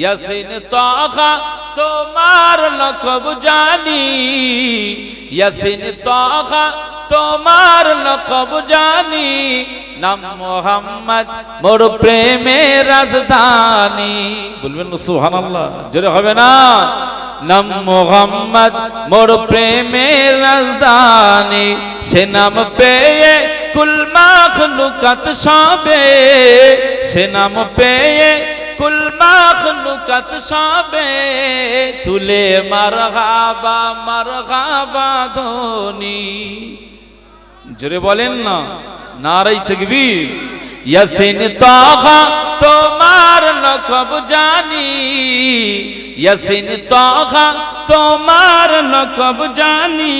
ইয়াসিন তাহা তোমার লকব জানি, ইয়াসিন তাহা তোমার লকব জানি, নাম মোহাম্মদ মোর প্রেমের রাজধানী। বলবেন সুবহানাল্লাহ, জোরে হবে না? নাম মোহাম্মদ মোর প্রেমের রাজধানী, সে নাম পেয়ে কুল মাখলুকাত সবে, সে নাম পেয়ে কুল মাখলুকাত সবে, তুলে মারহাবা মারহাবা ধ্বনি। জোরে বলেন না, নারায়ে তাকবীর। ইয়াসিন তাহা তোমার লকব জানি, ইয়াসিন তাহা তোমার লকব জানি,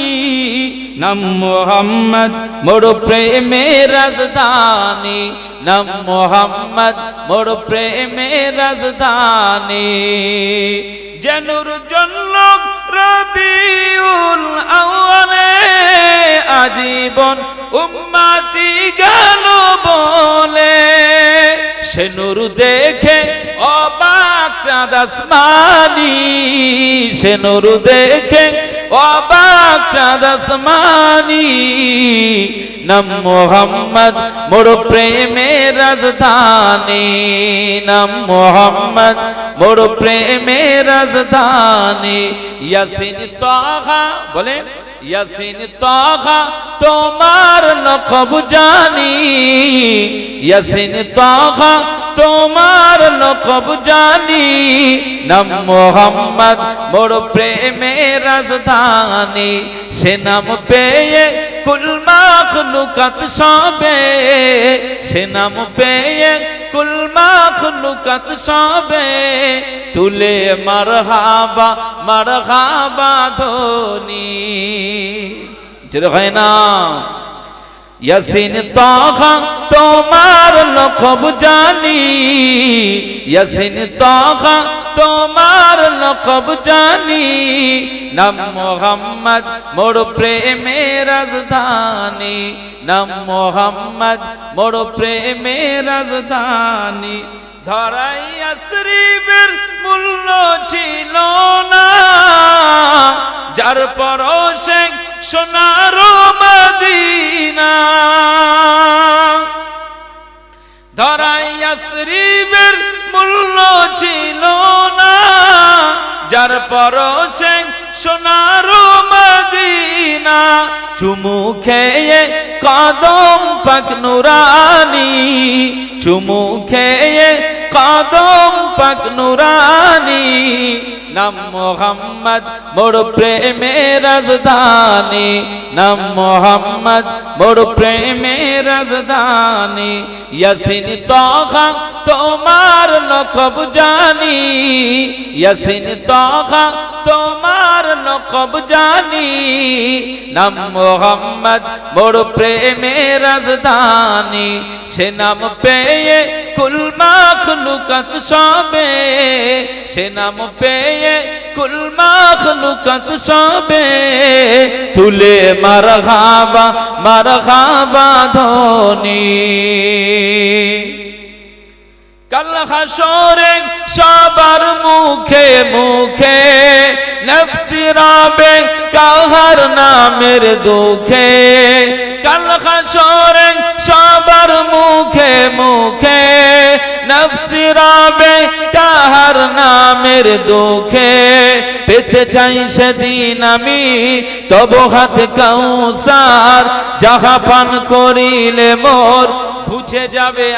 নাম মোহাম্মদ মোর প্রেমের রাজধানী, নাম মোহাম্মদ মোর প্রেমের রাজধানী। জনুর জন্য রবিউল আউয়ালে আজীবন উম্মতি গেল বলে, সে নূর দেখে অবাক চাঁদ আসমানি, সে নূর দেখে অবাক চাঁদ আসমানি, নাম মোহাম্মদ মোর প্রেমের রাজধানী, নাম মোহাম্মদ মোর প্রেমের রাজধানী। ইয়াসিন তাহা বলেন, ইয়াসিন তাহা তোমার লকব জানি, ইয়াসিন তাহা তোমার লকব জানি, নাম মোহাম্মদ মোর প্রেমের রাজধানী, সে নাম পেয়ে কুল মাখলুকাত সবে, সে নাম পেয়ে কুল মাখলুকাত সবে, তুলে মারহাবা মারহাবা ধ্বনি। জোরে হয় না? ইয়াসিন তাহা তোমার লকব জানি, ইয়াসিন তাহা তোমার লকব জানি, নাম মোহাম্মদ মোর প্রেমের রাজধানী, নাম মোহাম্মদ মোর প্রেমের রাজধানী। ধরাই আশরিফের মূল্য ছিল না, যার পরশে সোনার মদিনা, ধরাই আশরিফের মূল্য ছিল না, যার পরশে সোনার মদিনা, চুমু খেয়ে কদম পাক নুরানি, চুমু খেয়ে কদম পাক নুরানি, নাম মোহাম্মদ মোর প্রেমের রাজধানী, নাম মোহাম্মদ মোর প্রেমের রাজধানী। ইয়াসিন তাহা তোমার লকব জানি, ইয়াসিন তাহা তোমার লকব জানি, নাম মোহাম্মদ মোর প্রেমের রাজধানী, সে নাম পেয়ে কুল মাখলুকাত সবে, সে নাম পেয়ে কুল মাখলুকাত সবে, তুলে মারহাবা মারহাবা ধ্বনি। কাল হাসরে সবার মুখে মুখে নফসি রাবে কাহার নামের দুঃখে, কাল হাসরে সবার মুখে মুখে নফসি রাবে কাহার নামের দুঃখে, পেতে চাই সেদিন আমি তব হাত কাউসার, যাহা পান করিলে মোর ঘুচে যাবে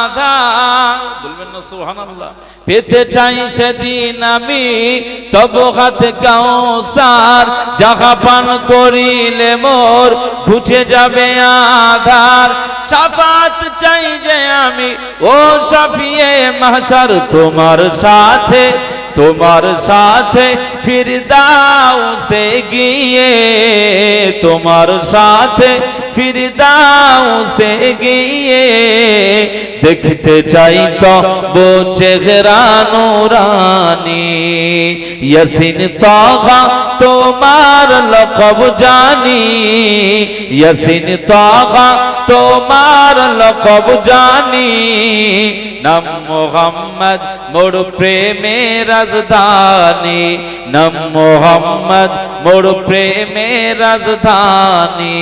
আধার। বলবেন না সুবহানাল্লাহ? পেতে চাই সেদিন আমি তব হাত কাউসার, যাহা পান করিলে মোর ঘুচে যাবে আধার। শাফাত চাই যে আমি ও শাফিয়ে মাহশর, তোমার সাথে তোমার সাথে ফিরদাউসে গিয়ে, তোমার সাথে ফিরদাউসে গিয়ে, দেখতে চাই তো চেহারা নুরানি। ইয়াসিন তাহা তোমার লকব জানি, ইয়াসিন তাহা তোমার লকব জানি, নাম মোহাম্মদ মোর প্রেমের রাজধানী, নাম মোহাম্মদ মোর প্রেমের রাজধানী।